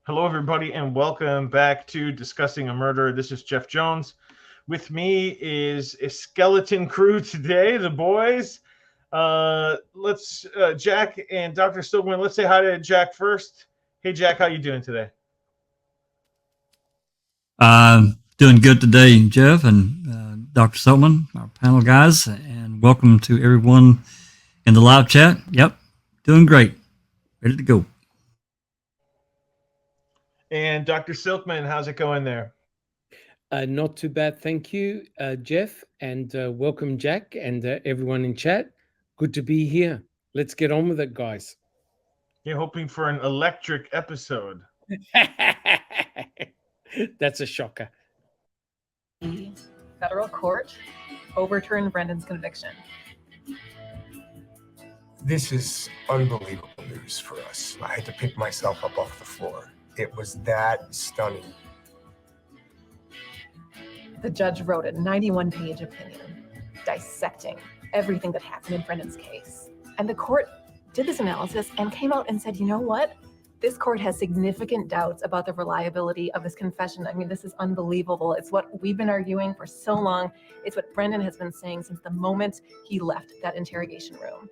Hello, everybody, and welcome back to Discussing a Murder. This is Jeff Jones. With me is a skeleton crew today, the boys. Let's Jack and Dr. Silkman. Let's say hi to Jack first. Hey, Jack, how you doing today? Doing good today, Jeff and Dr. Silkman, our panel guys, and welcome to everyone in the live chat. Yep, doing great. Ready to go. And Dr. Silkman, how's it going there? Not too bad, thank you, Jeff, and welcome, Jack, and everyone in chat. Good to be here. Let's get on with it, guys. You're hoping for an electric episode. That's a shocker. Federal court overturned Brendan's conviction. This is unbelievable news for us. I had to pick myself up off the floor. It was that stunning. The judge wrote a 91-page opinion dissecting everything that happened in Brendan's case. And the court did this analysis and came out and said, you know what? This court has significant doubts about the reliability of this confession. I mean, this is unbelievable. It's what we've been arguing for so long. It's what Brendan has been saying since the moment he left that interrogation room.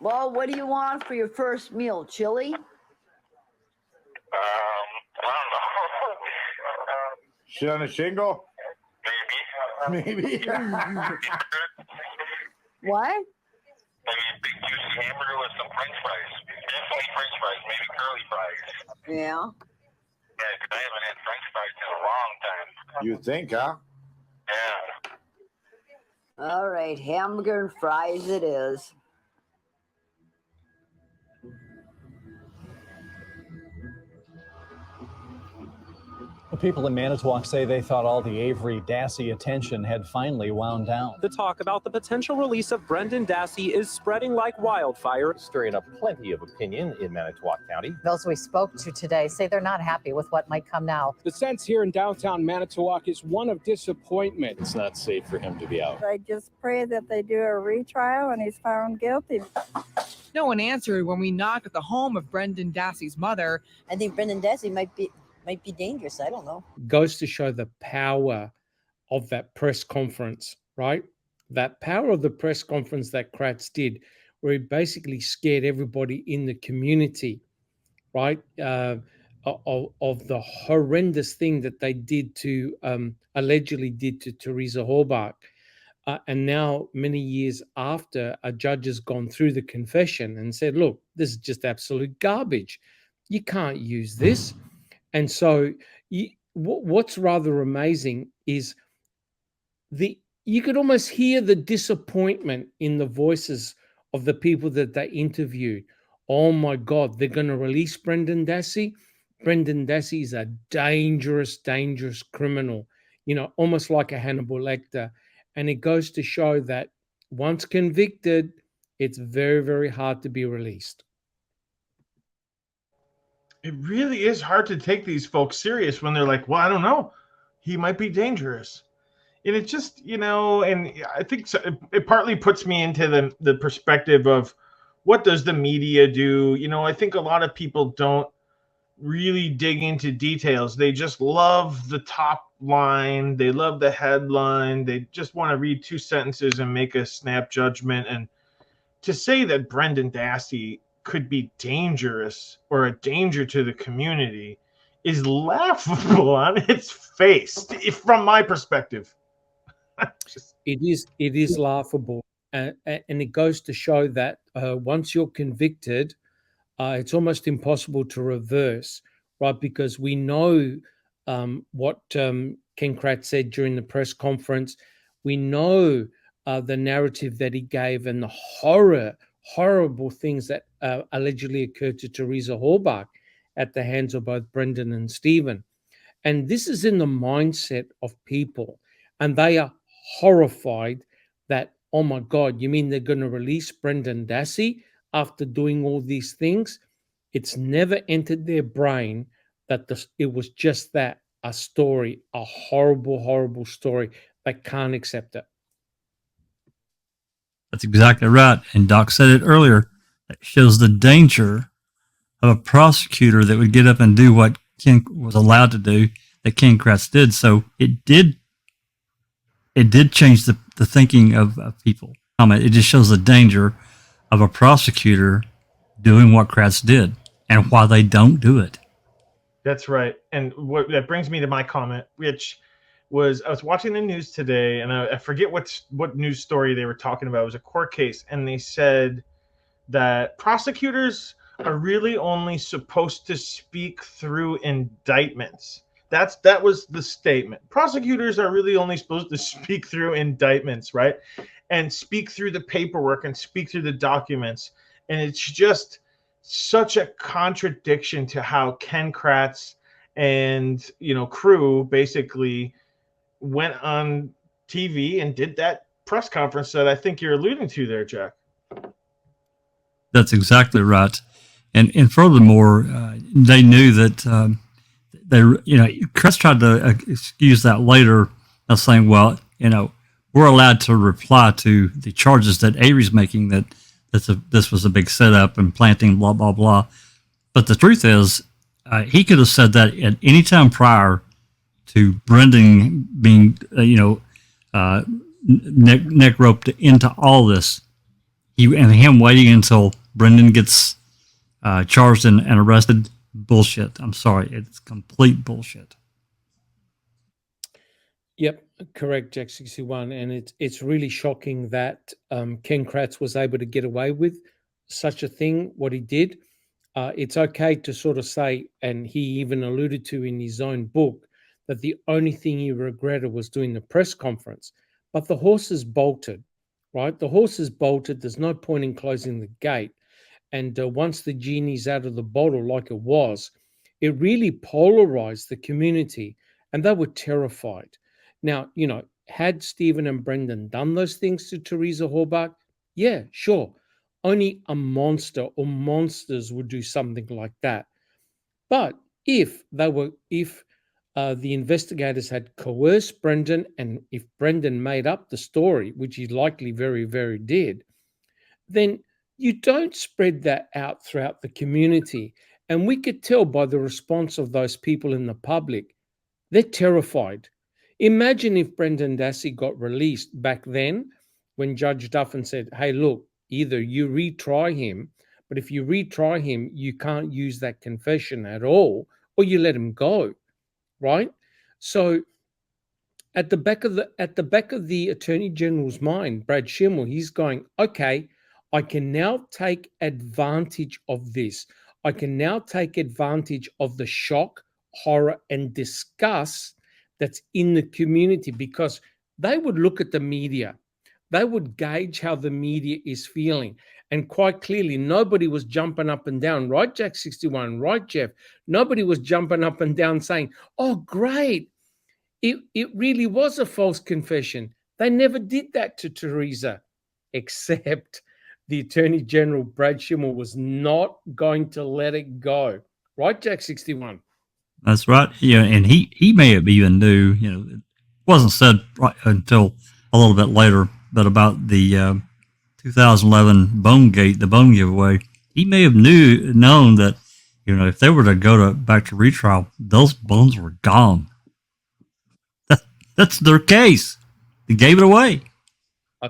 Well, what do you want for your first meal? Chili? I don't know. Shit on a shingle? Maybe. Maybe. What? Maybe a big juicy hamburger with some french fries. Definitely french fries, maybe curly fries. Yeah. Yeah, because I haven't had french fries in a long time. You think, huh? Yeah. All right, hamburger and fries it is. The people in Manitowoc say they thought all the Avery Dassey attention had finally wound down. The talk about the potential release of Brendan Dassey is spreading like wildfire, stirring up plenty of opinion in Manitowoc County. Those we spoke to today say they're not happy with what might come now. The sense here in downtown Manitowoc is one of disappointment. It's not safe for him to be out. I just pray that they do a retrial and he's found guilty. No one answered when we knocked at the home of Brendan Dassey's mother. I think Brendan Dassey might be dangerous. I don't know. Goes to show the power of that press conference, right? That power of the press conference that Kratz did, where he basically scared everybody in the community, right? Of the horrendous thing that they did to, allegedly did to Teresa Halbach. And now, many years after, a judge has gone through the confession and said, look, this is just absolute garbage. You can't use this. And so what's rather amazing is you could almost hear the disappointment in the voices of the people that they interviewed. Oh my God, they're going to release Brendan Dassey. Brendan Dassey is a dangerous, dangerous criminal, almost like a Hannibal Lecter. And it goes to show that once convicted, it's very, very hard to be released. It really is hard to take these folks serious when they're like, well, I don't know. He might be dangerous. And it just, and I think it partly puts me into the perspective of what does the media do? I think a lot of people don't really dig into details. They just love the top line. They love the headline. They just want to read two sentences and make a snap judgment. And to say that Brendan Dassey could be dangerous or a danger to the community is laughable on its face, from my perspective. It is laughable. And it goes to show that once you're convicted, it's almost impossible to reverse, right? Because we know what Ken Kratz said during the press conference. We know the narrative that he gave and the horrible things that allegedly occurred to Teresa Halbach at the hands of both Brendan and Stephen. And this is in the mindset of people. And they are horrified that, oh my God, you mean they're going to release Brendan Dassey after doing all these things? It's never entered their brain that it was just that, a story, a horrible, horrible story. They can't accept it. That's exactly right. And Doc said it earlier. That shows the danger of a prosecutor that would get up and do what Ken was allowed to do, that Ken Kratz did. So it did change the thinking of people. It just shows the danger of a prosecutor doing what Kratz did and why they don't do it. That's right. And what that brings me to my comment, which was I was watching the news today, and I forget what news story they were talking about. It was a court case, and they said that prosecutors are really only supposed to speak through indictments. That was the statement. Prosecutors are really only supposed to speak through indictments, right? And speak through the paperwork and speak through the documents. And it's just such a contradiction to how Ken Kratz and crew basically went on TV and did that press conference that I think you're alluding to there, Jack. That's exactly right. And furthermore, they knew that Kratz tried to excuse that later, of saying, well, we're allowed to reply to the charges that Avery's making, that this was a big setup and planting, blah, blah, blah. But the truth is, he could have said that at any time prior to Brendan being, neck roped into all this. Him waiting until Brendan gets charged and arrested. Bullshit. I'm sorry. It's complete bullshit. Yep, correct, Jack 61. And it's really shocking that Ken Kratz was able to get away with such a thing, what he did. It's okay to sort of say, and he even alluded to in his own book, that the only thing he regretted was doing the press conference. But the horses bolted, right? The horses bolted. There's no point in closing the gate. And once the genie's out of the bottle, like it was, it really polarized the community, and they were terrified. Now, had Stephen and Brendan done those things to Teresa Halbach? Yeah, sure. Only a monster or monsters would do something like that. But if the investigators had coerced Brendan, and if Brendan made up the story, which he likely very, very did, then you don't spread that out throughout the community. And we could tell by the response of those people in the public, they're terrified. Imagine if Brendan Dassey got released back then when Judge Duffin said, hey, look, either you retry him, but if you retry him, you can't use that confession at all, or you let him go, right? So at the back of the Attorney General's mind, Brad Schimmel, he's going, okay, I can now take advantage of this. I can now take advantage of the shock, horror, and disgust that's in the community, because they would look at the media. They would gauge how the media is feeling. And quite clearly, nobody was jumping up and down, right, Jack 61, right, Jeff? Nobody was jumping up and down saying, oh, great. It really was a false confession. They never did that to Teresa, except the Attorney General, Brad Schimmel, was not going to let it go. Right, Jack 61? That's right. Yeah, and he may have even knew, it wasn't said right until a little bit later, but about the 2011 bone gate, the bone giveaway, he may have known that, if they were to go back to retrial, those bones were gone. That's their case. They gave it away.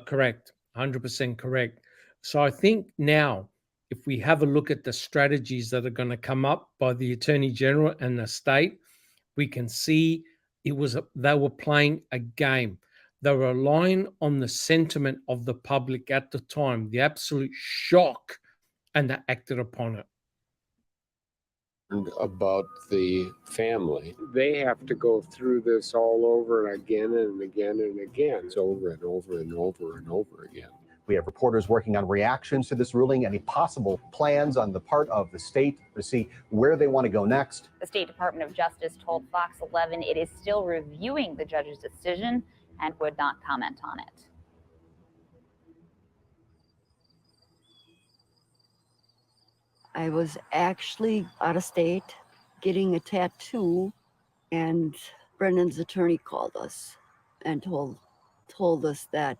Correct. 100% correct. So I think now, if we have a look at the strategies that are going to come up by the Attorney General and the state, we can see they were playing a game. They were relying on the sentiment of the public at the time, the absolute shock, and they acted upon it. About the family. They have to go through this all over again and again and again. It's over and over and over and over again. We have reporters working on reactions to this ruling, any possible plans on the part of the state to see where they want to go next. The State Department of Justice told Fox 11 it is still reviewing the judge's decision and would not comment on it. I was actually out of state getting a tattoo And Brendan's attorney called us and told us that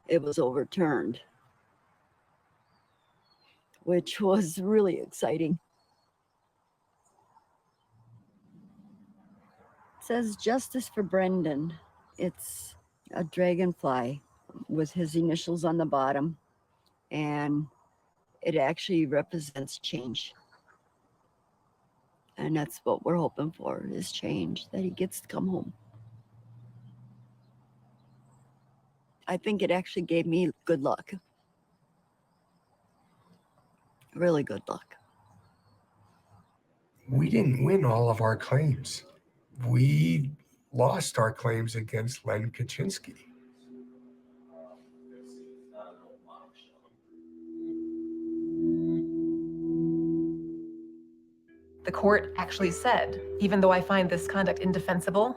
it was overturned, which was really exciting. It says justice for Brendan. It's a dragonfly with his initials on the bottom, and it actually represents change. And that's what we're hoping for, is change, that he gets to come home. I think it actually gave me good luck. Really good luck. We didn't win all of our claims. We lost our claims against Len Kaczynski. The court actually said, even though I find this conduct indefensible,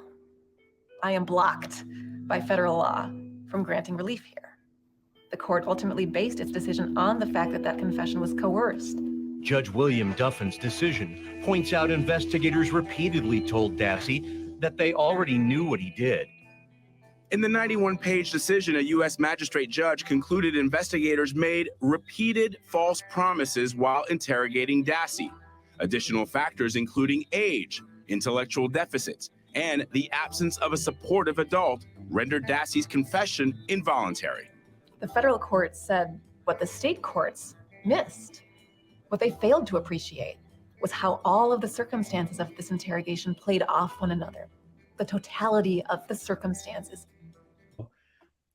I am blocked by federal law from granting relief here. The court ultimately based its decision on the fact that that confession was coerced. Judge William Duffin's decision points out investigators repeatedly told Dassey that they already knew what he did. In the 91-page decision, a U.S. magistrate judge concluded investigators made repeated false promises while interrogating Dassey. Additional factors including age, intellectual deficits, and the absence of a supportive adult rendered Dassey's confession involuntary. The federal court said what the state courts missed. What they failed to appreciate was how all of the circumstances of this interrogation played off one another. The totality of the circumstances.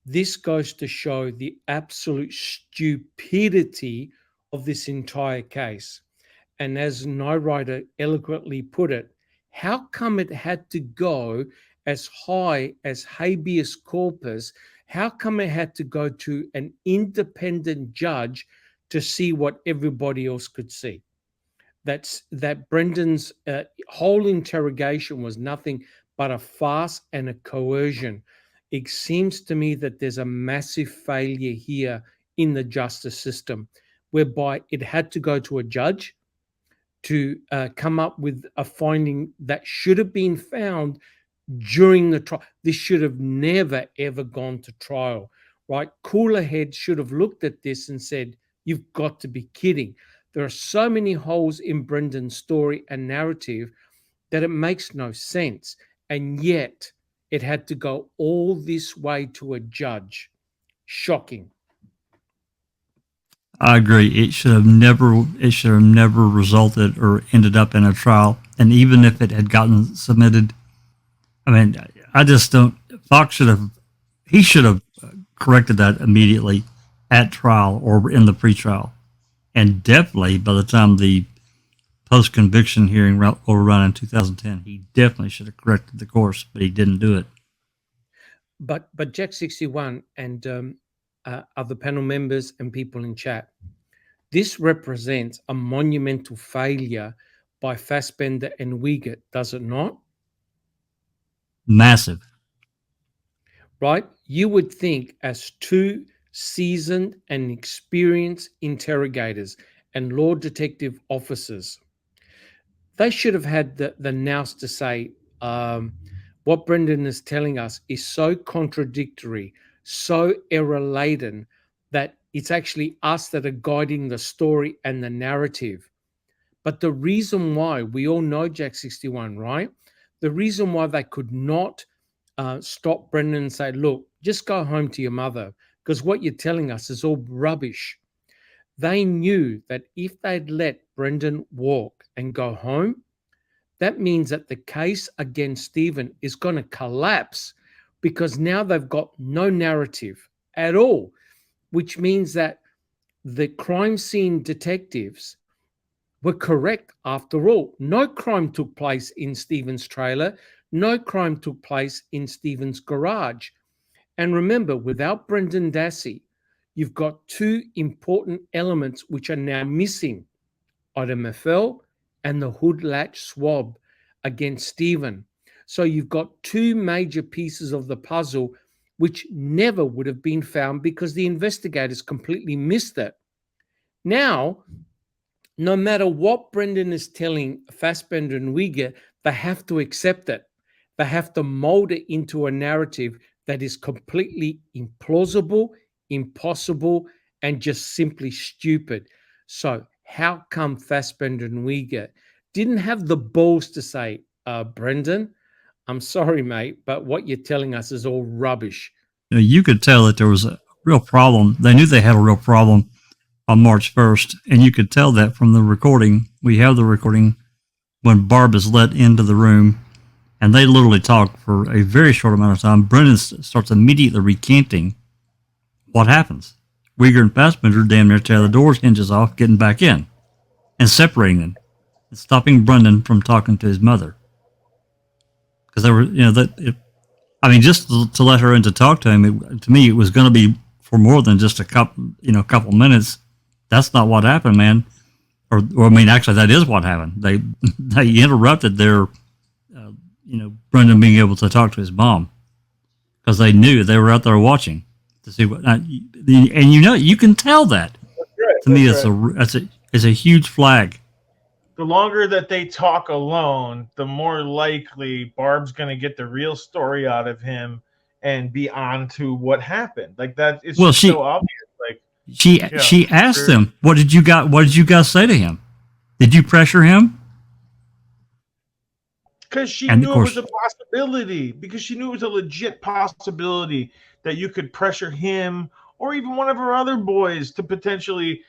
This goes to show the absolute stupidity of this entire case. And as Nyrider eloquently put it, how come it had to go as high as habeas corpus? How come it had to go to an independent judge to see what everybody else could see? That Brendan's whole interrogation was nothing but a farce and a coercion. It seems to me that there's a massive failure here in the justice system, whereby it had to go to a judge to come up with a finding that should have been found during the trial. This should have never, ever gone to trial, right? Cooler heads should have looked at this and said, you've got to be kidding. There are so many holes in Brendan's story and narrative that it makes no sense. And yet it had to go all this way to a judge. Shocking. I agree. It should have never resulted or ended up in a trial. And even if it had gotten submitted, I mean, I just don't. Fox should have corrected that immediately at trial or in the pretrial, and definitely by the time the post-conviction hearing will run in 2010, he definitely should have corrected the course, but he didn't do it. But Jack 61 and other panel members and people in chat, this represents a monumental failure by Fassbender and Wiegert, does it not? Massive. Right? You would think, as two seasoned and experienced interrogators and law detective officers, they should have had the nous to say, what Brendan is telling us is so contradictory, so error-laden, that it's actually us that are guiding the story and the narrative. But the reason why, we all know Jack 61, right? The reason why they could not stop Brendan and say, look, just go home to your mother, because what you're telling us is all rubbish. They knew that if they'd let Brendan walk and go home, that means that the case against Stephen is going to collapse, because now they've got no narrative at all, which means that the crime scene detectives were correct after all. No crime took place in Stephen's trailer. No crime took place in Stephen's garage. And remember, without Brendan Dassey, you've got two important elements which are now missing: Ida Meffel and the hood latch swab against Stephen. So you've got two major pieces of the puzzle which never would have been found because the investigators completely missed it. Now, no matter what Brendan is telling Fassbender and Wiegert, They have to accept it. They have to mold it into a narrative that is completely implausible, impossible, and just simply stupid. So how come Fassbender and Uyghur didn't have the balls to say, Brendan, I'm sorry, mate, but what you're telling us is all rubbish. You could tell that there was a real problem. They knew they had a real problem on March 1st, and you could tell that from the recording. We have the recording when Barb is let into the room, and they literally talk for a very short amount of time. Brendan starts immediately recanting what happens. Uyghur and Fassbender damn near tear the doors hinges off, getting back in, and separating them, and stopping Brendan from talking to his mother. Because they were, just to let her in to talk to him, to me, it was going to be for more than just a couple minutes. That's not what happened, man. Or actually, that is what happened. They interrupted their, Brendan being able to talk to his mom because they knew they were out there watching to see what. And you can tell that. Right, to me, it's a huge flag. The longer that they talk alone, the more likely Barb's going to get the real story out of him and be on to what happened. Like that, it's so obvious. Like she asked them, "What did you guys say to him? Did you pressure him?" Because she knew it was a possibility. Because she knew it was a legit possibility that you could pressure him or even one of her other boys to potentially,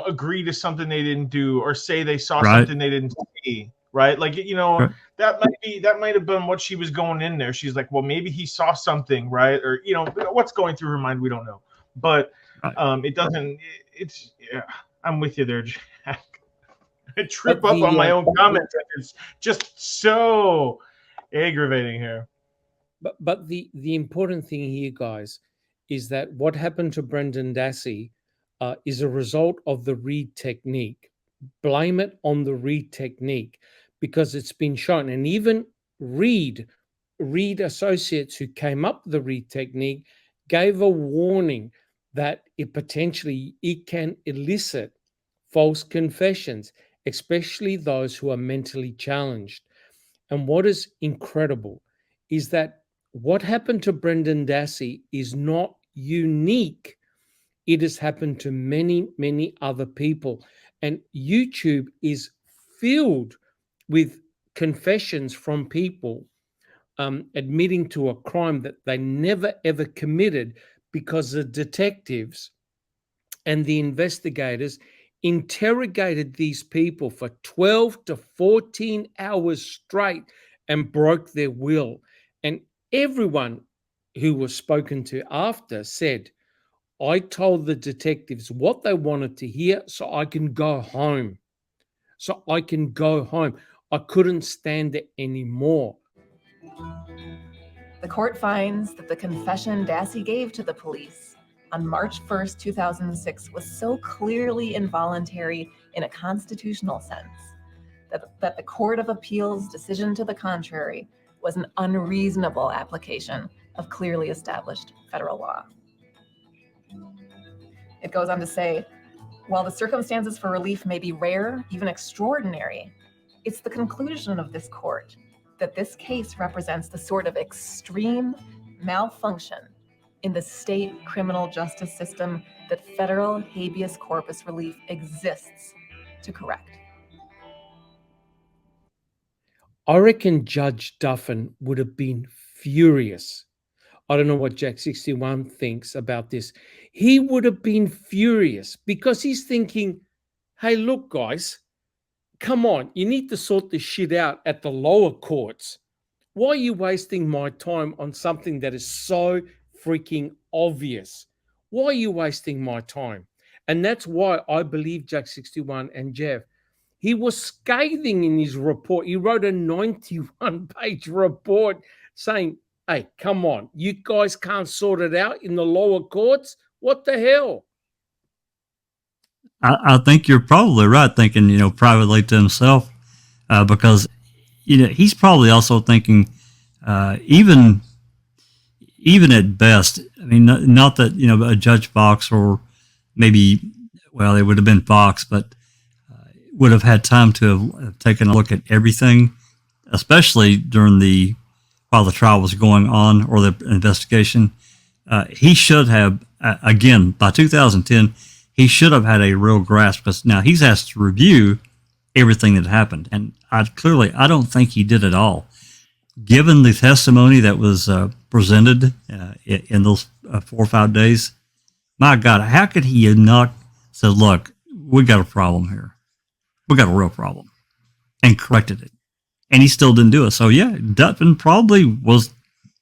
agree to something they didn't do or say they saw something they didn't see. Right? Like, that might have been what she was going in there. She's like, well, maybe he saw something, right? Or, what's going through her mind, we don't know. But it doesn't, I'm with you there, Jack. I trip up on my own comments. It's just so aggravating here. But the important thing here, guys, is that what happened to Brendan Dassey is a result of the Reid technique. Blame it on the Reid technique because it's been shown. And even Reid associates who came up with the Reid technique gave a warning that it can elicit false confessions, especially those who are mentally challenged. And what is incredible is that what happened to Brendan Dassey is not unique. It has happened to many, many other people. And YouTube is filled with confessions from people admitting to a crime that they never, ever committed because the detectives and the investigators interrogated these people for 12 to 14 hours straight and broke their will. And everyone who was spoken to after said, I told the detectives what they wanted to hear so I can go home. I couldn't stand it anymore. The court finds that the confession Dassey gave to the police on March 1st, 2006 was so clearly involuntary in a constitutional sense that the Court of Appeals' decision to the contrary was an unreasonable application of clearly established federal law. It goes on to say, while the circumstances for relief may be rare, even extraordinary, it's the conclusion of this court that this case represents the sort of extreme malfunction in the state criminal justice system that federal habeas corpus relief exists to correct. I reckon Judge Duffin would have been furious. I don't know what Jack 61 thinks about this. He would have been furious because he's thinking, hey, look, guys, come on, you need to sort this shit out at the lower courts. Why are you wasting my time on something that is so freaking obvious? Why are you wasting my time? And that's why I believe Jack 61 and Jeff. He was scathing in his report. He wrote a 91-page report saying, hey, come on, you guys can't sort it out in the lower courts? What the hell? I think you're probably right, thinking, privately to himself, because, he's probably also thinking, even at best, I mean, not that, a Judge Fox or maybe, well, it would have been Fox, but would have had time to have taken a look at everything, especially while the trial was going on or the investigation. He should have, again, by 2010, he should have had a real grasp, because now he's asked to review everything that happened. And I don't think he did it all. Given the testimony that was presented in those 4 or 5 days, my God, how could he have not said, look, we got a problem here. We got a real problem, and corrected it. And he still didn't do it. So yeah, Dutton probably was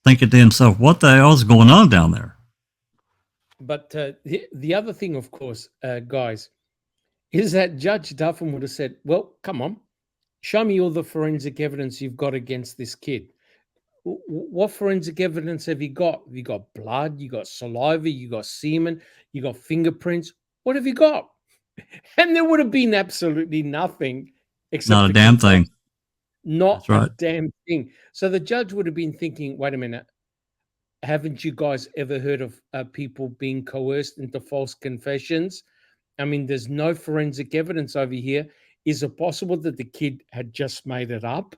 thinking to himself, what the hell is going on down there? But the other thing, of course, guys, is that Judge Duffin would have said, well, come on, show me all the forensic evidence you've got against this kid. What forensic evidence have you got? Have you got blood? You got saliva? You got semen? You got fingerprints? What have you got? And there would have been absolutely nothing. Except not a damn thing. Not a damn thing. So the judge would have been thinking, wait a minute, haven't you guys ever heard of people being coerced into false confessions? I mean, there's no forensic evidence over here. Is it possible that the kid had just made it up?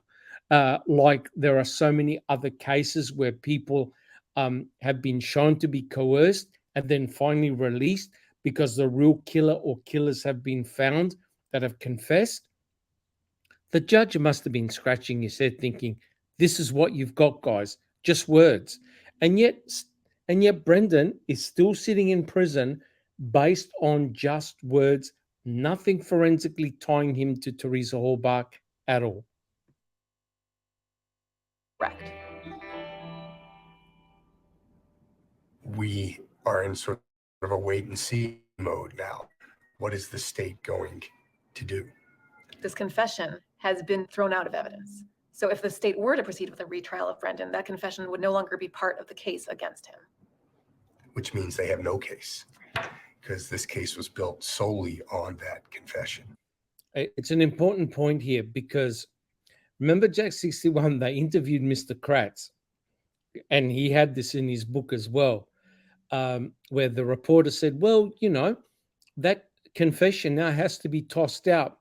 Like there are so many other cases where people have been shown to be coerced and then finally released because the real killer or killers have been found that have confessed. The judge must have been scratching his head thinking, this is what you've got, guys, just words. And yet Brendan is still sitting in prison based on just words, nothing forensically tying him to Teresa Halbach at all. Correct. We are in sort of a wait and see mode now. What is the state going to do? This confession has been thrown out of evidence. So if the state were to proceed with a retrial of Brendan, that confession would no longer be part of the case against him. Which means they have no case, because this case was built solely on that confession. It's an important point here because remember Jack 61, they interviewed Mr. Kratz, and he had this in his book as well, where the reporter said, well, you know, that confession now has to be tossed out.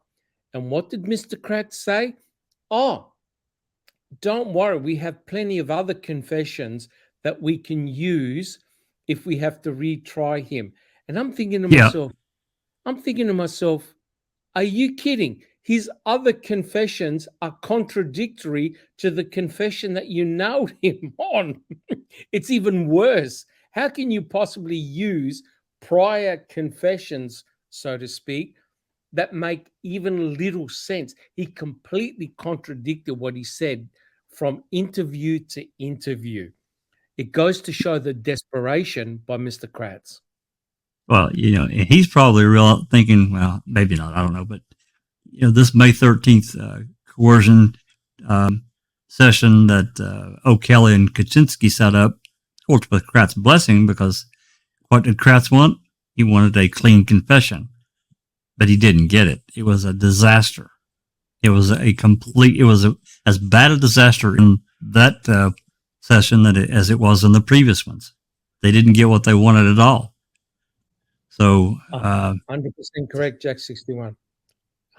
And what did Mr. Kratz say? Oh, don't worry, we have plenty of other confessions that we can use if we have to retry him. And I'm thinking to myself, are you kidding? His other confessions are contradictory to the confession that you nailed him on. It's even worse. How can you possibly use prior confessions, so to speak, that make even little sense? He completely contradicted what he said from interview to interview. It goes to show the desperation by Mr. Kratz. Well, you know, he's probably thinking, well, maybe not, I don't know, but you know, this May 13th coercion session that O'Kelly and Kaczynski set up, of course, with Kratz's blessing, because what did Kratz want? He wanted a clean confession, but he didn't get it. It was a disaster. It was as bad a disaster in that session as it was in the previous ones. They didn't get what they wanted at all. So 100% correct, Jack 61.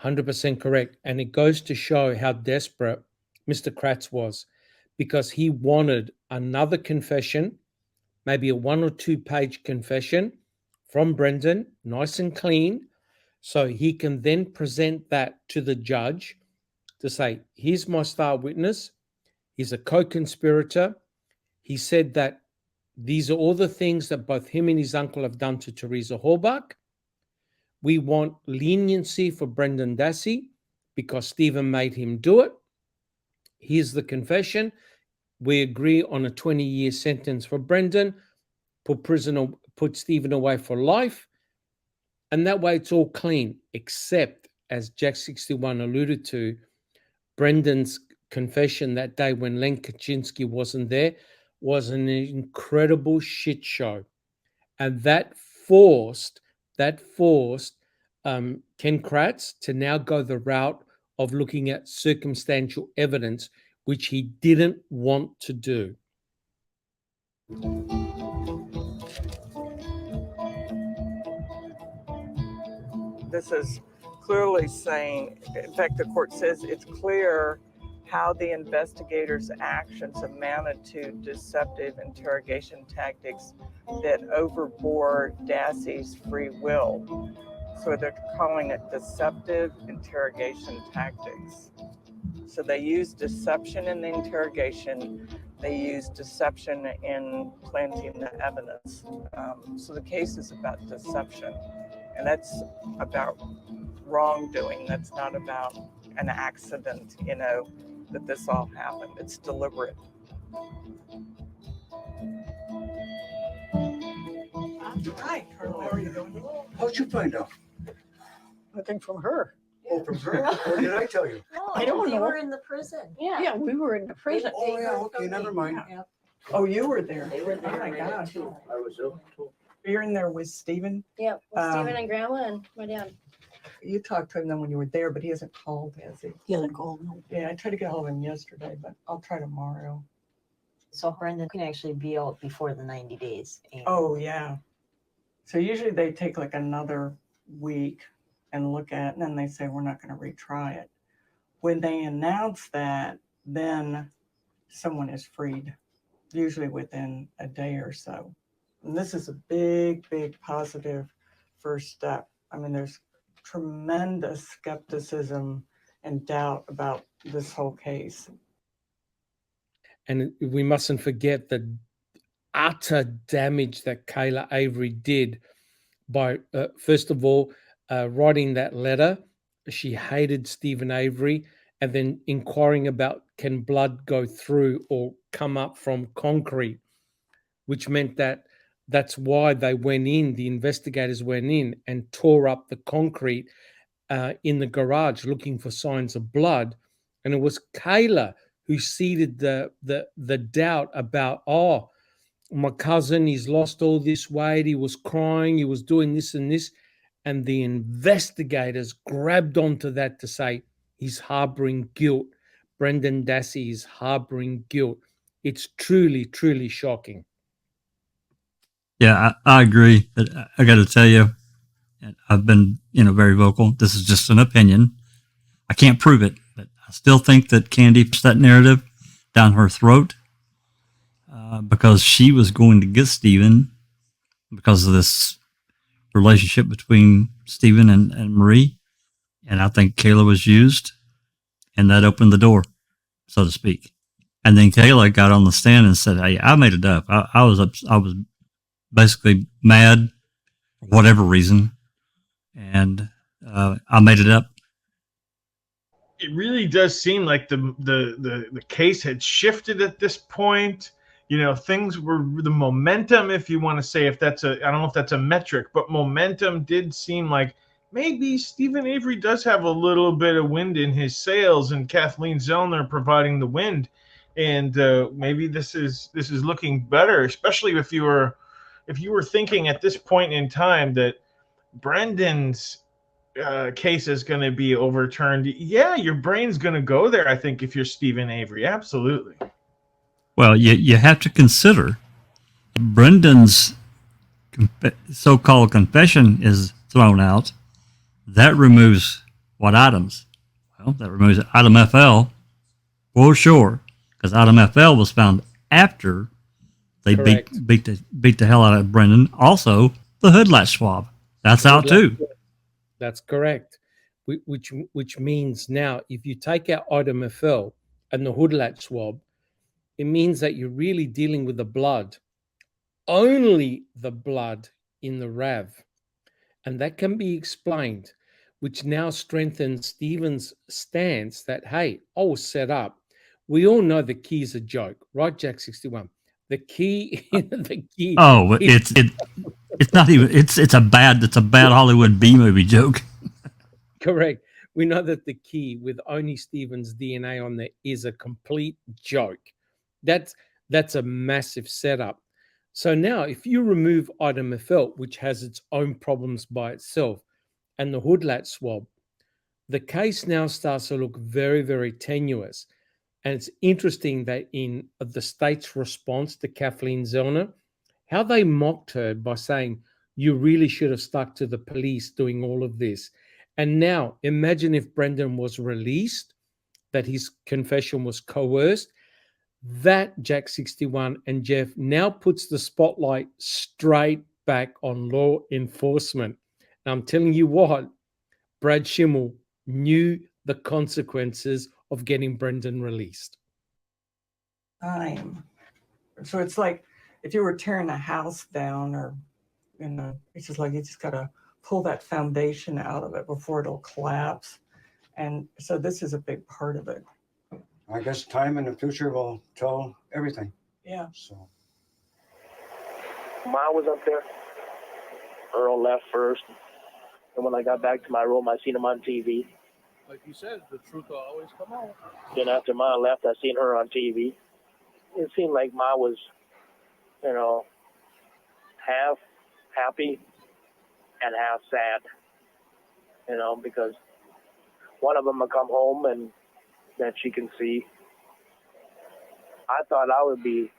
100% correct. And it goes to show how desperate Mr. Kratz was, because he wanted another confession, maybe a 1 or 2 page confession from Brendan, nice and clean, so he can then present that to the judge to say, here's my star witness. He's a co-conspirator. He said that these are all the things that both him and his uncle have done to Teresa Halbach. We want leniency for Brendan Dassey because Stephen made him do it. Here's the confession. We agree on a 20-year sentence for Brendan, put Stephen away for life. And that way it's all clean, except, as Jack 61 alluded to, Brendan's confession that day when Len Kaczynski wasn't there was an incredible shit show. And that forced Ken Kratz to now go the route of looking at circumstantial evidence, which he didn't want to do. This is clearly saying, in fact, the court says it's clear how the investigators' actions amounted to deceptive interrogation tactics that overbore Dassey's free will. So they're calling it deceptive interrogation tactics. So they use deception in the interrogation. They use deception in planting the evidence. So the case is about deception, and that's about wrongdoing. That's not about an accident, that this all happened. It's deliberate. Hi, Colonel. How are you doing? How'd you find out? Nothing from her. Oh, from her? What did I tell you? I don't know. You were in the prison. Yeah, we were in the prison. Oh, yeah, okay, never mind. Oh, you were there. They were there. Oh my right gosh. too. I was ill too. You're in there with Stephen. Yeah, with Stephen Um, and Grandma and my dad. You talked to him then when you were there, but he hasn't called, has he? He hasn't called, no. Yeah, I tried to get hold of him yesterday, but I'll try tomorrow. So Brendan can actually be out before the 90 days. And Oh, yeah. So usually they take like another week and look at it, and then they say, we're not going to retry it. When they announce that, then someone is freed, usually within a day or so. And this is a big, big positive first step. I mean, there's tremendous skepticism and doubt about this whole case. And we mustn't forget the utter damage that Kayla Avery did by, first of all, writing that letter. She hated Stephen Avery, and then inquiring about can blood go through or come up from concrete, which meant that that's why they went in, the investigators went in and tore up the concrete in the garage looking for signs of blood. And it was Kayla who seeded the doubt about, oh, my cousin, he's lost all this weight, he was crying, he was doing this and this. And the investigators grabbed onto that to say he's harboring guilt. Brendan Dassey is harboring guilt. It's truly, truly shocking. Yeah, I agree. But I got to tell you, and I've been, very vocal. This is just an opinion. I can't prove it, but I still think that Candy pushed that narrative down her throat because she was going to get Stephen because of this relationship between Stephen and Marie. And I think Kayla was used, and that opened the door, so to speak. And then Kayla got on the stand and said, "Hey, I made it up. I was basically mad for whatever reason, and I made it up." It really does seem like the case had shifted at this point. Things were the momentum, if you want to say, I don't know if that's a metric, but momentum did seem like maybe Stephen Avery does have a little bit of wind in his sails, and Kathleen Zellner providing the wind. And maybe this is looking better, especially if you were thinking at this point in time that Brendan's case is going to be overturned. Yeah, your brain's going to go there, I think, if you're Stephen Avery. Absolutely. Well, you have to consider Brendan's so-called confession is thrown out. That removes what items? Well, that removes item FL for sure, because item FL was found after they beat the hell out of Brendan. Also, the hood latch swab, that's out too. That's correct. Which means now, if you take out item FL and the hood latch swab, it means that you're really dealing with the blood, only the blood in the RAV. And that can be explained, which now strengthens Stephen's stance that, hey, I was set up. We all know the key is a joke, right, Jack 61? The key, the key. Oh, it's not even. It's a bad Hollywood B movie joke. Correct. We know that the key with only Stephen's DNA on there is a complete joke. That's a massive setup. So now, if you remove item FL, which has its own problems by itself, and the hood latch swab, the case now starts to look very, very tenuous. And it's interesting that in the state's response to Kathleen Zellner, how they mocked her by saying, you really should have stuck to the police doing all of this. And now imagine if Brendan was released, that his confession was coerced. That Jack 61 and Jeff now puts the spotlight straight back on law enforcement. And I'm telling you what, Brad Schimmel knew the consequences of getting Brendan released. Time. So it's like if you were tearing a house down, or it's just like you just gotta pull that foundation out of it before it'll collapse. And so this is a big part of it. I guess time in the future will tell everything. Yeah. So Ma was up there. Earl left first. And when I got back to my room, I seen him on TV. Like you said, the truth will always come out. Then after Ma left, I seen her on TV. It seemed like Ma was, half happy and half sad, because one of them will come home and that she can see. I thought I would be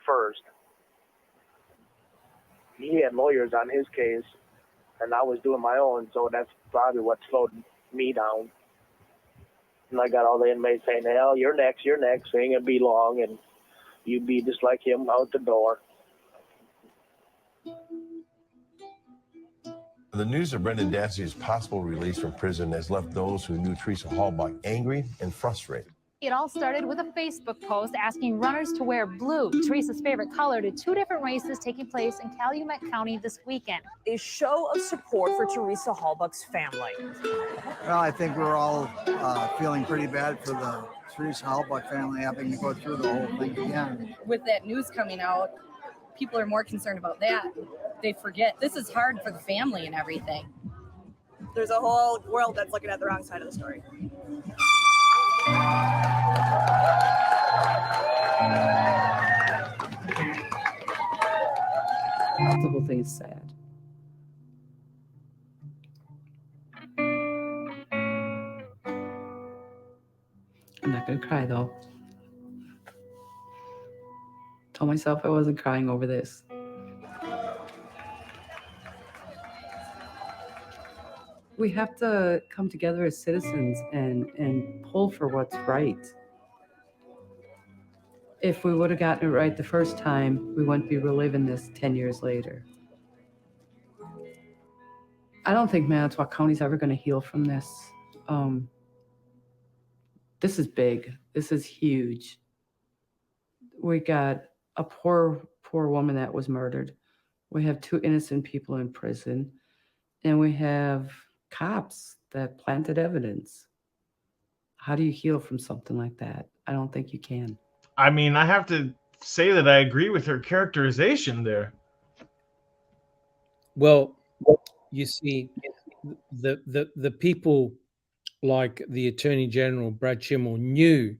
first. He had lawyers on his case, and I was doing my own, so that's probably what slowed me down. And I got all the inmates saying, hell, you're next, it ain't gonna be long, and you'd be just like him out the door. The news of Brendan Dassey's possible release from prison has left those who knew Teresa Halbach angry and frustrated. It all started with a Facebook post asking runners to wear blue, Teresa's favorite color, to two different races taking place in Calumet County this weekend. A show of support for Teresa Halbach's family. Well, I think we're all feeling pretty bad for the Teresa Halbach family having to go through the whole thing again. With that news coming out, people are more concerned about that. They forget this is hard for the family and everything. There's a whole world that's looking at the wrong side of the story. The whole thing is sad. I'm not gonna cry though. Told myself I wasn't crying over this. We have to come together as citizens and pull for what's right. If we would have gotten it right the first time, we wouldn't be reliving this 10 years later. I don't think Manitowoc County's ever going to heal from this. This is big. This is huge. We got a poor woman that was murdered. We have 2 innocent people in prison, and we have cops that planted evidence. How do you heal from something like that? I don't think you can. I mean, I have to say that I agree with her characterization there. Well, you see, the people like the Attorney General Brad Schimmel knew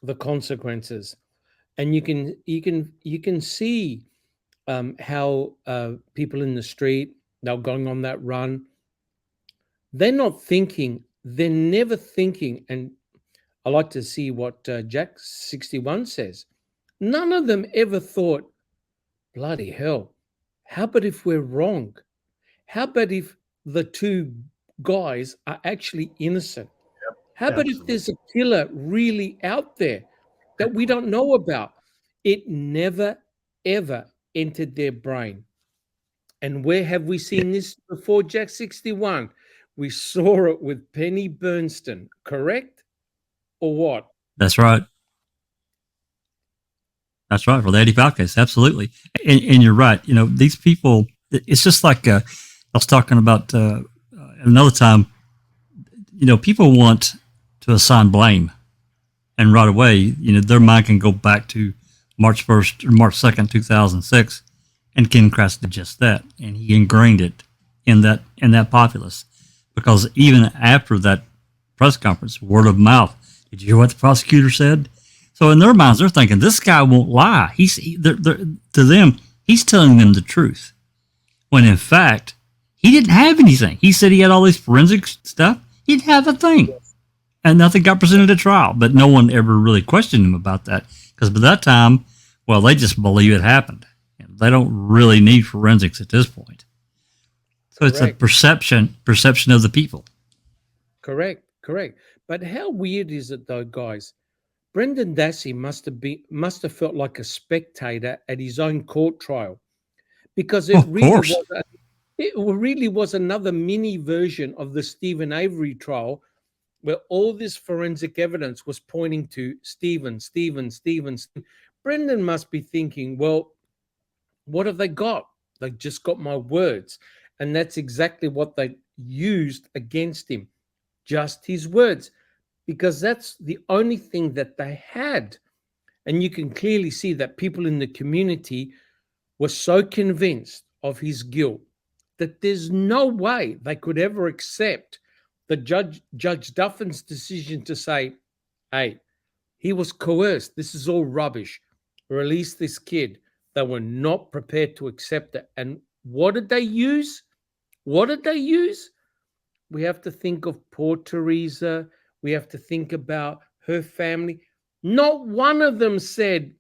the consequences, and you can see how people in the street, they're going on that run. They're not thinking. They're never thinking. And I like to see what Jack 61 says. None of them ever thought, bloody hell, how about if we're wrong? How about if the 2 guys are actually innocent? Yep, how about if there's a killer really out there that we don't know about? It never, ever entered their brain. And where have we seen this before, Jack 61? We saw it with Penny Bernstein, correct? Or what? That's right. That's right, for the 85 case, absolutely. And you're right. These people, it's just like I was talking about another time, people want to assign blame. And right away, their mind can go back to March 1st or March 2nd, 2006, and Ken Kratz did just that. And he ingrained it in that populace. Because even after that press conference, word of mouth, did you hear what the prosecutor said? So in their minds, they're thinking, this guy won't lie. To them, he's telling them the truth. When in fact, he didn't have anything. He said he had all this forensic stuff. He didn't have a thing. And nothing got presented at trial. But no one ever really questioned him about that. Because by that time, they just believe it happened. They don't really need forensics at this point. So it's a perception of the people. Correct. But how weird is it though, guys? Brendan Dassey must have felt like a spectator at his own court trial, because it really was another mini version of the Stephen Avery trial, where all this forensic evidence was pointing to Stephen. Brendan must be thinking, well, what have they got? They just got my words. And that's exactly what they used against him, just his words, because that's the only thing that they had. And you can clearly see that people in the community were so convinced of his guilt that there's no way they could ever accept the Judge Duffin's decision to say, hey, he was coerced. This is all rubbish. Release this kid. They were not prepared to accept it. And what did they use? We have to think of poor Teresa. We have to think about her family. Not one of them said,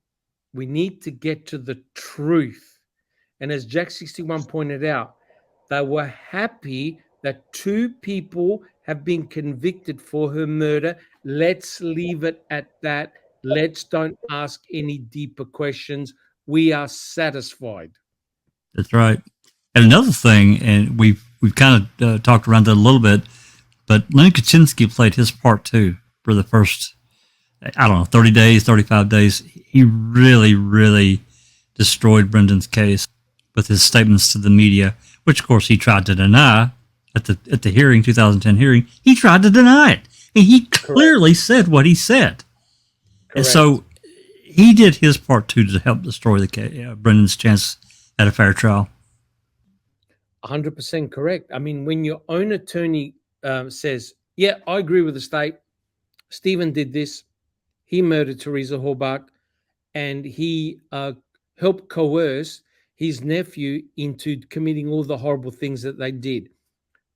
we need to get to the truth. And as Jack 61 pointed out, they were happy that 2 people have been convicted for her murder. Let's leave it at that. Let's don't ask any deeper questions. We are satisfied. That's right. And another thing, and we've kind of talked around that a little bit, but Lenny Kaczynski played his part too for the first, 30 days, 35 days. He really, really destroyed Brendan's case with his statements to the media, which of course he tried to deny at the hearing, 2010 hearing. He tried to deny it, and he clearly said what he said. Correct. And so he did his part too to help destroy the case, Brendan's chance at a fair trial. 100% correct. I mean, when your own attorney says, yeah, I agree with the state, Stephen did this, he murdered Teresa Halbach, and he helped coerce his nephew into committing all the horrible things that they did.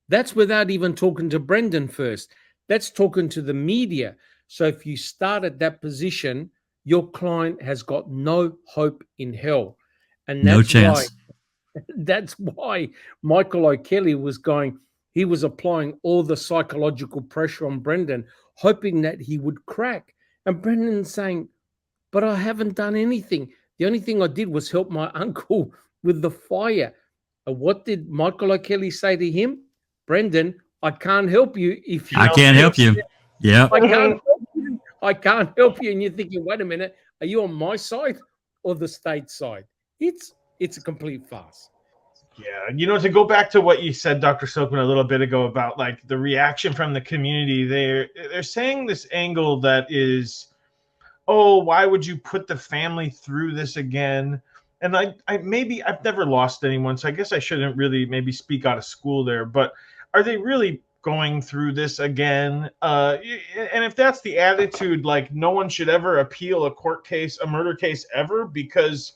That's without even talking to Brendan first. That's talking to the media. So if you start at that position, your client has got no hope in hell. And that's no chance. That's why Michael O'Kelly he was applying all the psychological pressure on Brendan, hoping that he would crack. And Brendan's saying, but I haven't done anything. The only thing I did was help my uncle with the fire. What did Michael O'Kelly say to him? Brendan, I can't help you if you... I can't help you. Yeah. I can't help you. And you're thinking, wait a minute, are you on my side or the state side? It's a complete farce. Yeah, to go back to what you said, Dr. Silkman, a little bit ago about like the reaction from the community, they're saying this angle that is, oh, why would you put the family through this again? And I've never lost anyone, so I guess I shouldn't really maybe speak out of school there, but are they really going through this again? And if that's the attitude, like no one should ever appeal a court case, a murder case ever, because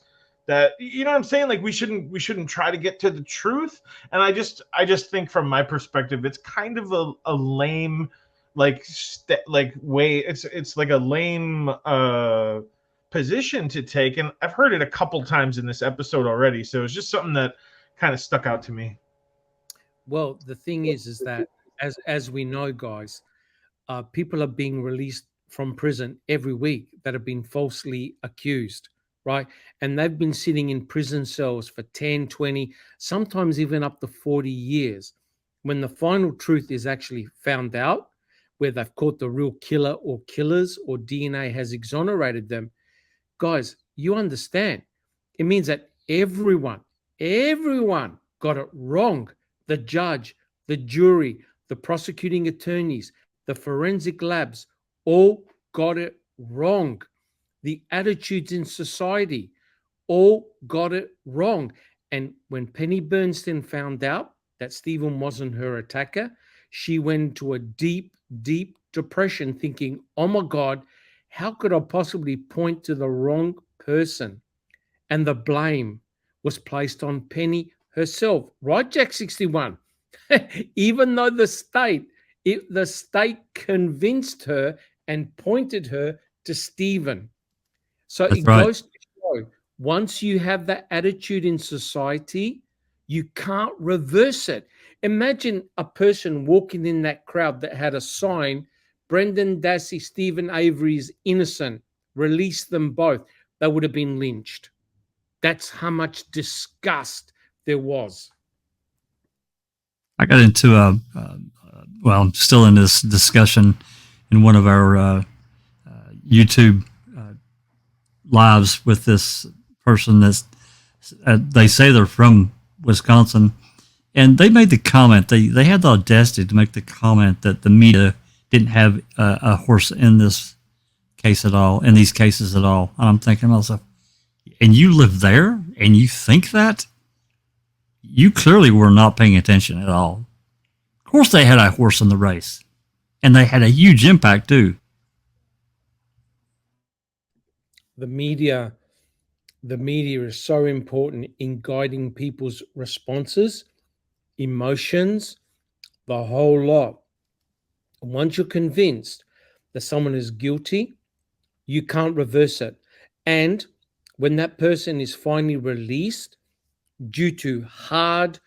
that, what I'm saying? Like we shouldn't try to get to the truth. And I just think from my perspective, it's kind of a lame, way. It's like a lame position to take. And I've heard it a couple times in this episode already. So it's just something that kind of stuck out to me. Well, the thing is that as we know, guys, people are being released from prison every week that have been falsely accused. Right. And they've been sitting in prison cells for 10, 20, sometimes even up to 40 years. When the final truth is actually found out, where they've caught the real killer or killers, or DNA has exonerated them, guys, you understand. It means that everyone got it wrong. The judge, the jury, the prosecuting attorneys, the forensic labs all got it wrong. The attitudes in society all got it wrong. And when Penny Bernstein found out that Stephen wasn't her attacker, she went into a deep, deep depression thinking, oh my God, how could I possibly point to the wrong person? And the blame was placed on Penny herself. Right, Jack 61? Even though the state convinced her and pointed her to Stephen. So it goes to show, once you have that attitude in society, You can't reverse it. Imagine a person walking in that crowd that had a sign, Brendan Dassey, Stephen Avery is innocent, release them both. They would have been lynched. That's how much disgust there was. I got into well, I'm still in this discussion in one of our YouTube lives with this person that's, they say they're from Wisconsin, and they made the comment, they had the audacity to make the comment that the media didn't have a horse in this case at all, in these cases at all. And I'm thinking to myself, and you live there and you think that? You clearly were not paying attention at all. Of course they had a horse in the race, and they had a huge impact too. The media is so important in guiding people's responses, emotions, the whole lot. Once you're convinced that someone is guilty, you can't reverse it. And when that person is finally released due to hard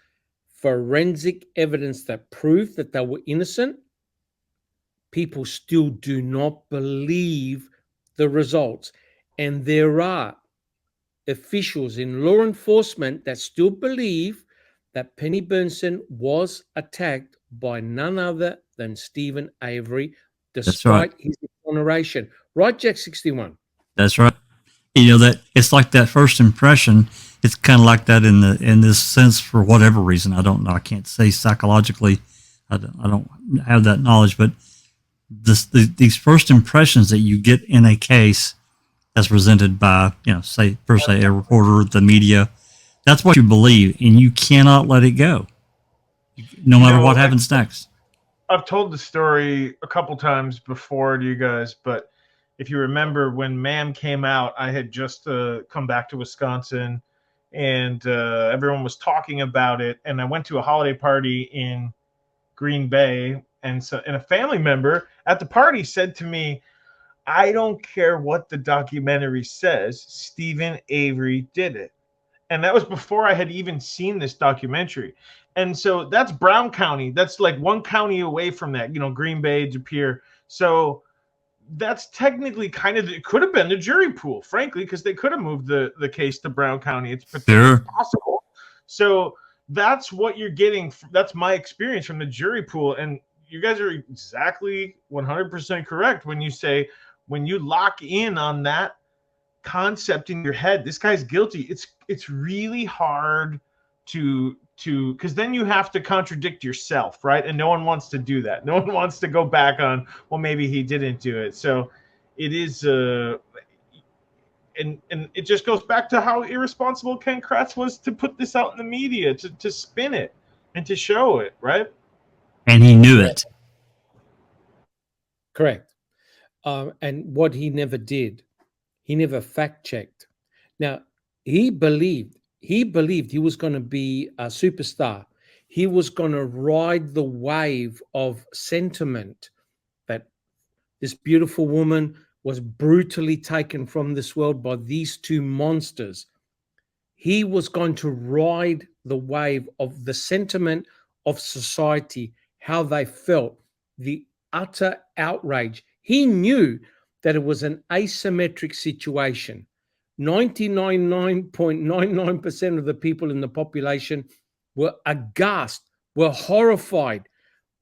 forensic evidence that proved that they were innocent, people still do not believe the results. And there are officials in law enforcement that still believe that Penny Bernson was attacked by none other than Stephen Avery, despite his exoneration. Right, Jack 61? That's right. You know, that it's like that first impression. It's kind of like that in this sense for whatever reason. I don't know. I can't say psychologically. I don't have that knowledge, but these first impressions that you get in a case as presented by, say per se a reporter, the media, that's what you believe, and you cannot let it go, no matter what happens next. I've told the story a couple times before to you guys, but if you remember when Ma'am came out, I had just come back to Wisconsin, and everyone was talking about it, and I went to a holiday party in Green Bay, and a family member at the party said to me, I don't care what the documentary says, Stephen Avery did it. And that was before I had even seen this documentary. And so that's Brown County. That's like one county away from that, Green Bay, De Pere. So that's technically it could have been the jury pool, frankly, because they could have moved the case to Brown County. It's potentially possible. So that's what you're getting. That's my experience from the jury pool. And you guys are exactly 100% correct when you say, when you lock in on that concept in your head, this guy's guilty, it's really hard to because then you have to contradict yourself, right? And no one wants to do that. No one wants to go back on, well, maybe he didn't do it. So it is and it just goes back to how irresponsible Ken Kratz was to put this out in the media, to spin it and to show it, right? And he knew it. Correct. And what he never did, he never fact-checked. Now, he believed he was going to be a superstar. He was going to ride the wave of sentiment that this beautiful woman was brutally taken from this world by these two monsters. He was going to ride the wave of the sentiment of society, how they felt, the utter outrage. He knew that it was an asymmetric situation. 99.99% of the people in the population were aghast, were horrified.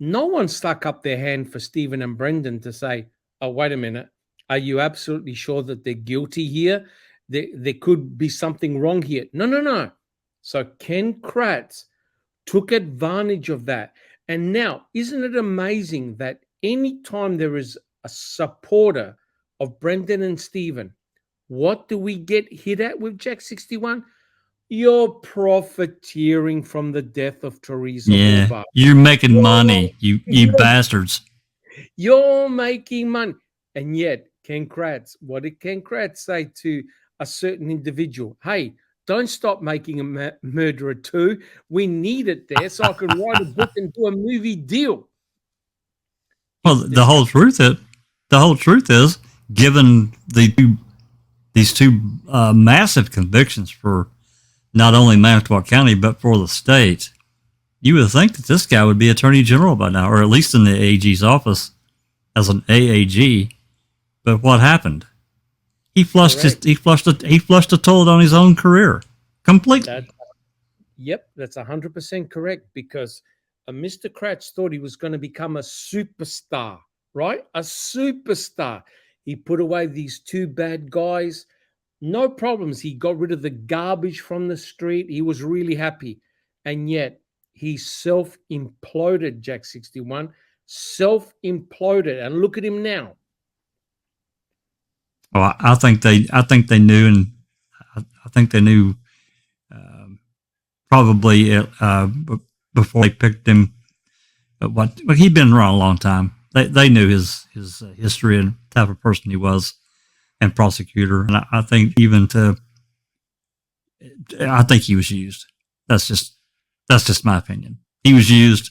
No one stuck up their hand for Stephen and Brendan to say, oh, wait a minute, are you absolutely sure that they're guilty here? There could be something wrong here. No. So Ken Kratz took advantage of that. And now, isn't it amazing that anytime there is a supporter of Brendan and Stephen, what do we get hit at with Jack 61? You're profiteering from the death of Teresa Halbach. You're making money, you bastards. You're making money. And yet, Ken Kratz, what did Ken Kratz say to a certain individual? Hey, don't stop making a murderer too. We need it there so I can write a book and do a movie deal. Well, the whole truth is, given these two massive convictions for not only Manitowoc County, but for the state, you would think that this guy would be Attorney General by now, or at least in the AG's office as an AAG. But what happened? He flushed he flushed a toilet on his own career completely. Yep, that's 100% correct, because Mr. Kratz thought he was going to become a superstar, right? A superstar. He put away these two bad guys. No problems. He got rid of the garbage from the street. He was really happy. And yet he self-imploded, Jack 61. Self-imploded. And look at him now. Well, I think they knew, and I think they knew probably before they picked him. But he'd been around a long time. They knew his history and type of person he was, and prosecutor. And I think I think he was used. That's just my opinion. He was used,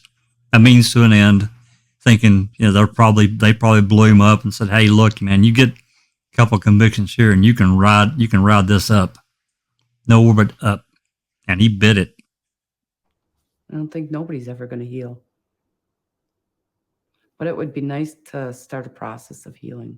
a means to an end, thinking they probably blew him up and said, "Hey, look, man, you get a couple convictions here, and you can ride this up, no but up." And he bit it. I don't think nobody's ever going to heal. But it would be nice to start a process of healing.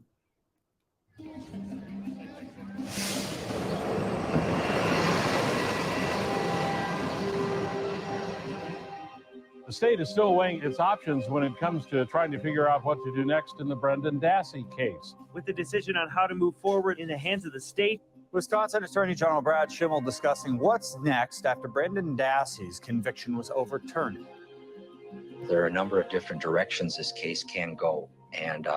The state is still weighing its options when it comes to trying to figure out what to do next in the Brendan Dassey case. With the decision on how to move forward in the hands of the state, Wisconsin Attorney General Brad Schimmel discussing what's next after Brendan Dassey's conviction was overturned. There are a number of different directions this case can go. And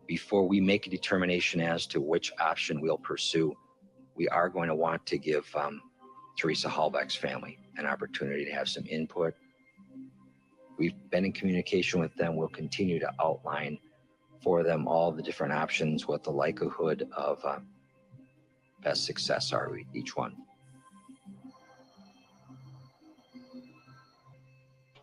before we make a determination as to which option we'll pursue, we are going to want to give Teresa Hallbeck's family an opportunity to have some input. We've been in communication with them. We'll continue to outline for them all the different options, what the likelihood of best success are with each one.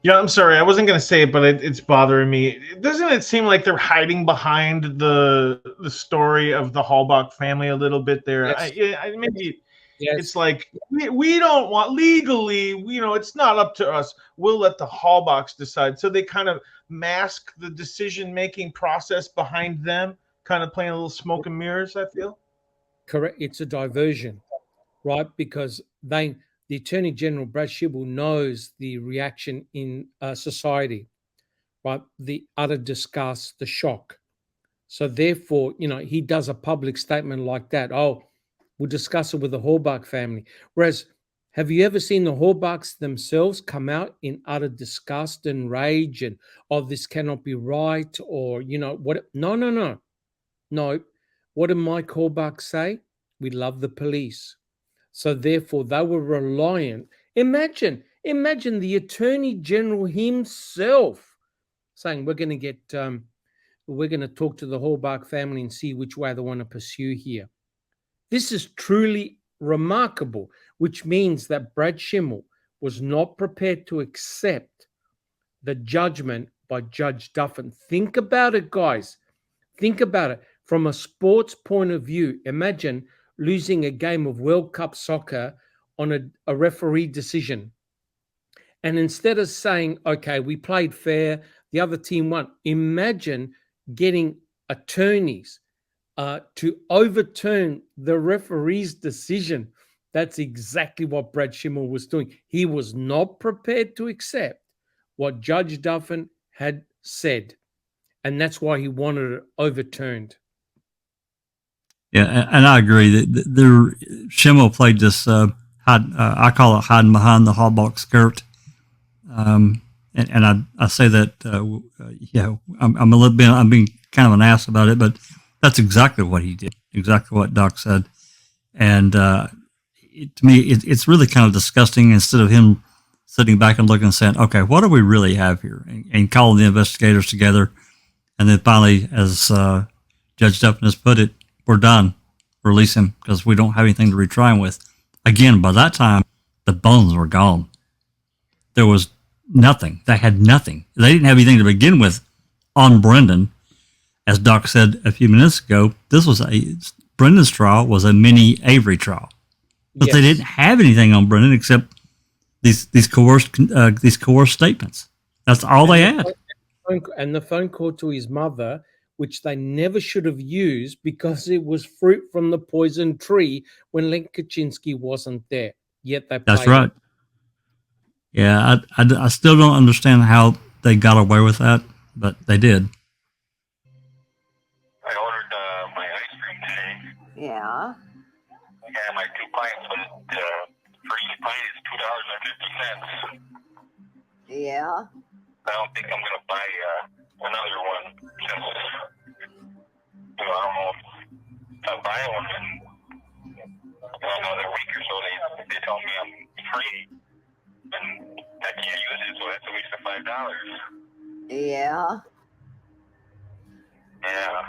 Yeah, I'm sorry. I wasn't going to say it, but it's bothering me. Doesn't it seem like they're hiding behind the story of the Hallbach family a little bit there? Yes. Maybe yes. It's like we don't want legally, it's not up to us. We'll let the Hallbachs decide. So they kind of mask the decision-making process behind them, kind of playing a little smoke and mirrors, I feel. Correct. It's a diversion, right? Because the Attorney General, Brad Schimmel, knows the reaction in society, right? The utter disgust, the shock. So therefore, he does a public statement like that. Oh, we'll discuss it with the Hallbach family. Whereas, have you ever seen the Hallbachs themselves come out in utter disgust and rage and, oh, this cannot be right, or, what? No. What did Mike Hallbach say? We love the police. So therefore, they were reliant. Imagine the Attorney General himself saying, we're going to talk to the Hallbach family and see which way they want to pursue here. This is truly remarkable, which means that Brad Schimmel was not prepared to accept the judgment by Judge Duffin. Think about it, guys. Think about it. From a sports point of view, imagine losing a game of World Cup soccer on a referee decision. And instead of saying, okay, we played fair, the other team won, imagine getting attorneys to overturn the referee's decision. That's exactly what Brad Schimmel was doing. He was not prepared to accept what Judge Duffin had said. And that's why he wanted it overturned. Yeah, and I agree that Schimmel played this. I call it hiding behind the Hallbach skirt, and I say that. I'm a little bit. I'm being kind of an ass about it, but that's exactly what he did. Exactly what Doc said, and to me, it's really kind of disgusting. Instead of him sitting back and looking and saying, "Okay, what do we really have here?" and calling the investigators together, and then finally, as Judge Duffin has put it, we're done. Release him because we don't have anything to retry him with. Again, by that time, the bones were gone. There was nothing. They had nothing. They didn't have anything to begin with on Brendan. As Doc said a few minutes ago, Brendan's trial was a mini Avery trial. But they didn't have anything on Brendan except these coerced statements. That's all they had. And the phone call to his mother, which they never should have used because it was fruit from the poison tree when Len Kaczynski wasn't there. Yet they That's played right. it. Yeah, I still don't understand how they got away with that, but they did. I ordered my ice cream today. Yeah. Yeah, my 2 pints, but for each pint is $2.50. Yeah. I don't think I'm gonna buy another one since I don't know if I'll buy one in another week or so. They tell me I'm free and I can't use it, so that's a waste of $5. Yeah. Yeah.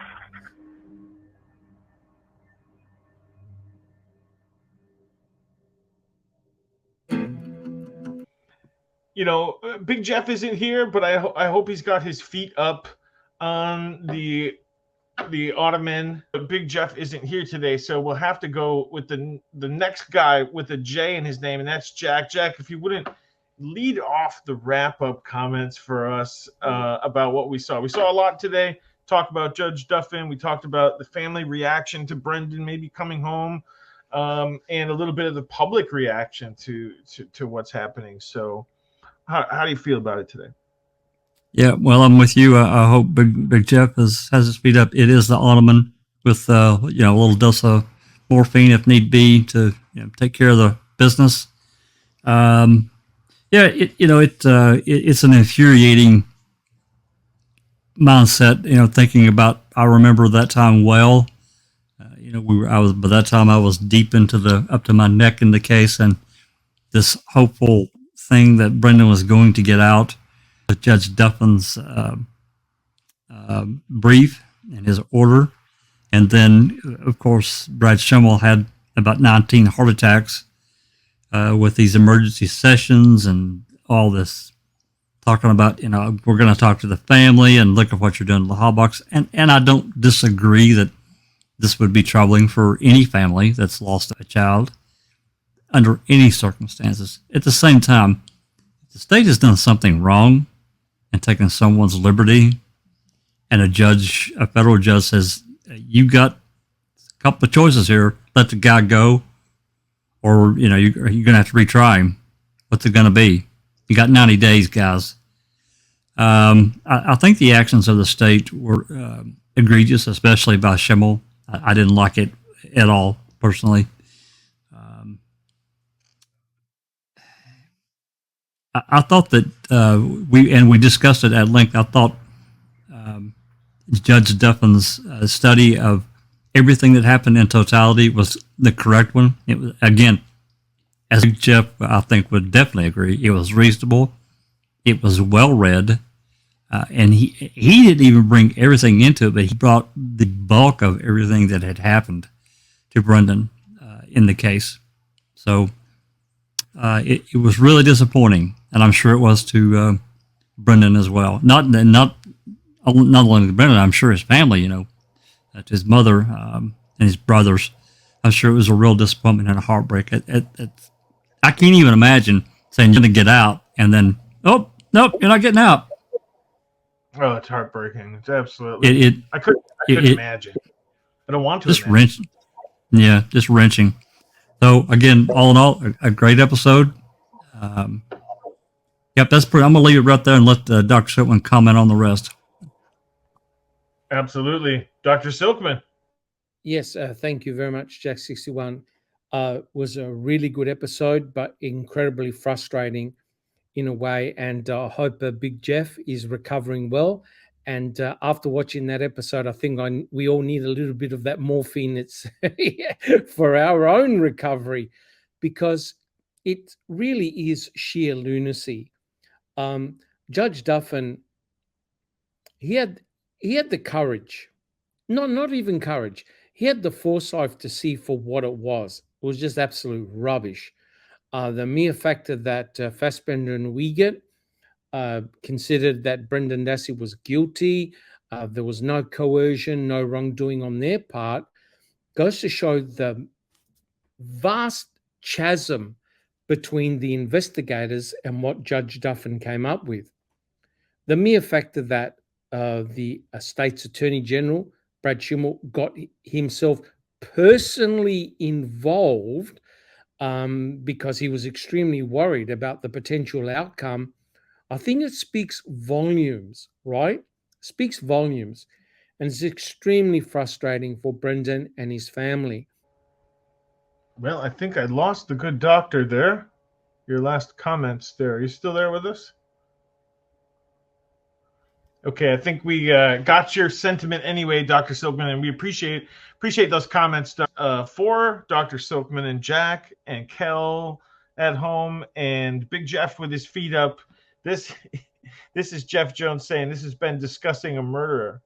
You know, Big Jeff isn't here, but I hope he's got his feet up on the ottoman. But Big Jeff isn't here today, so we'll have to go with the next guy with a J in his name, and that's Jack. Jack, if you wouldn't lead off the wrap-up comments for us about what we saw. We saw a lot today. Talked about Judge Duffin. We talked about the family reaction to Brendan maybe coming home, and a little bit of the public reaction to what's happening. So how do you feel about it today? Yeah, well, I'm with you. I hope Big Jeff has his feet up. It is the ottoman with a little dose of morphine if need be to take care of the business. It's an infuriating mindset. Thinking about, I remember that time well. By that time I was deep into up to my neck in the case, and this hopeful thing that Brendan was going to get out with Judge Duffin's brief and his order. And then, of course, Brad Schimmel had about 19 heart attacks with these emergency sessions and all this talking about, we're going to talk to the family and look at what you're doing to the hot box. And I don't disagree that this would be troubling for any family that's lost a child under any circumstances. At the same time, if the state has done something wrong and taken someone's liberty, and a federal judge says, you got a couple of choices here, let the guy go, or you're going to have to retry him. What's it going to be? You got 90 days, guys. I think the actions of the state were egregious, especially by Schimmel. I didn't like it at all, personally. I thought that we discussed it at length. I thought Judge Duffin's study of everything that happened in totality was the correct one. It was, again, as Jeff, I think, would definitely agree, it was reasonable. It was well read. And he didn't even bring everything into it, but he brought the bulk of everything that had happened to Brendan in the case. So it was really disappointing, and I'm sure it was to Brendan as well. Not only to Brendan, I'm sure his family, to his mother and his brothers. I'm sure it was a real disappointment and a heartbreak. I can't even imagine saying you're going to get out, and then, oh, nope, you're not getting out. Oh, it's heartbreaking. It's absolutely. I couldn't imagine. I don't want to. Just wrenching. Yeah, just wrenching. So again, all in all, a great episode. Yep, that's pretty. I'm gonna leave it right there and let Dr. Silkman comment on the rest. Absolutely, Dr. Silkman. Yes, thank you very much, Jack 61. Was a really good episode, but incredibly frustrating in a way, and I hope Big Jeff is recovering well. And after watching that episode, I think we all need a little bit of that morphine for our own recovery, because it really is sheer lunacy. Judge Duffin, he had the courage, not even courage. He had the foresight to see for what it was. It was just absolute rubbish. The mere fact that Fassbender and Wiegert considered that Brendan Dassey was guilty, there was no coercion, no wrongdoing on their part, goes to show the vast chasm between the investigators and what Judge Duffin came up with. The mere fact of that the state's Attorney General, Brad Schimmel, got himself personally involved because he was extremely worried about the potential outcome, I think it speaks volumes, right? Speaks volumes. And it's extremely frustrating for Brendan and his family. Well, I think I lost the good doctor there. Your last comments there. Are you still there with us? Okay, I think we got your sentiment anyway, Dr. Silkman, and we appreciate those comments for Dr. Silkman and Jack and Kel at home and Big Jeff with his feet up. This is Jeff Jones saying this has been discussing a murderer.